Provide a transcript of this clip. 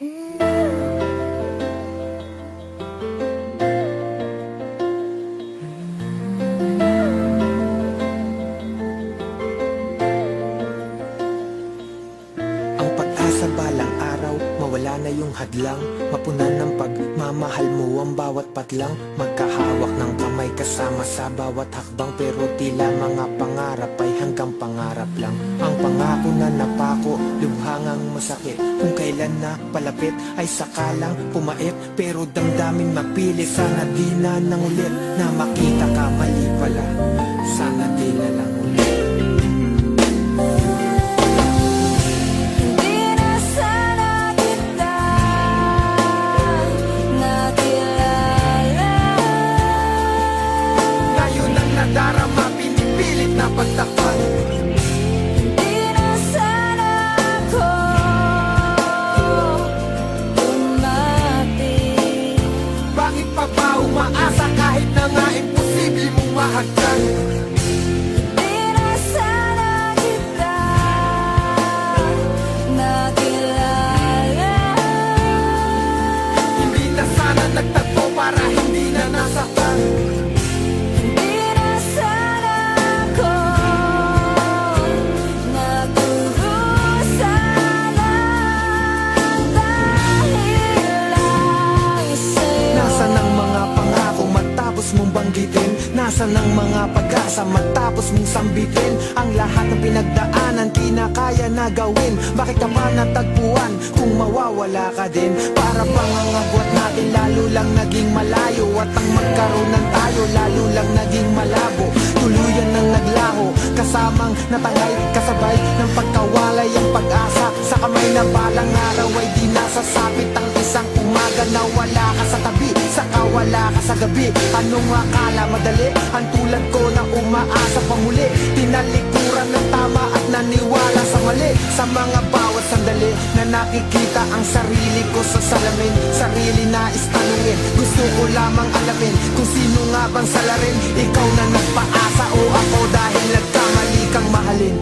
Ang pag-asa balang araw, mawala na yung hadlang. Mapunan ng pagmamahal mo ang bawat patlang. Magkahawak ng kamay kasama sa bawat hakbang. Pero tila mga pangarap ay hanggang pangarap lang. Ang pangako na napako, lubhangang masakit. Kung kailan na palapit ay sakalang pumait. Pero damdamin mapili, sana di na nang ulit. Na makita ka mali pala, sana di na lang ulit. Darama, pinipilit na pagtakpan. Di na sana ako tumati. Bakit pa ba umaasa kahit na nga imposible mong mahagdan? Di na sana kita nakilala. Hindi na sana nagtagpo para hindi na nasaktan. Mong banggitin, nasa ng mga pag-asa matapos mong sambitin. Ang lahat ng pinagdaanan di na kaya na gawin. Bakit ka pa natagpuan kung mawawala ka din? Para bang ang agwat natin lalo lang naging malayo, at ang magkaroon tayo lalo lang naging malabo. Tuluyan ng naglaho, kasamang natangay, kasabay ng pagkawalay ang pag-asa. Sa kamay na balang araw ay di nasasapit ang isang umaga na wala ka sa tabi, saka wala ka sa gabi. Anong akala madali? Ang tulad ko na umaasa pa muli, tinalikuran ng tama at naniwala sa mali. Sa mga bawat sandali na nakikita ang sarili ko sa salamin, sarili na istanungin, gusto ko lamang alamin kung sino nga bang salarin. Ikaw na nagpaasa o ako dahil nagkamali kang mahalin.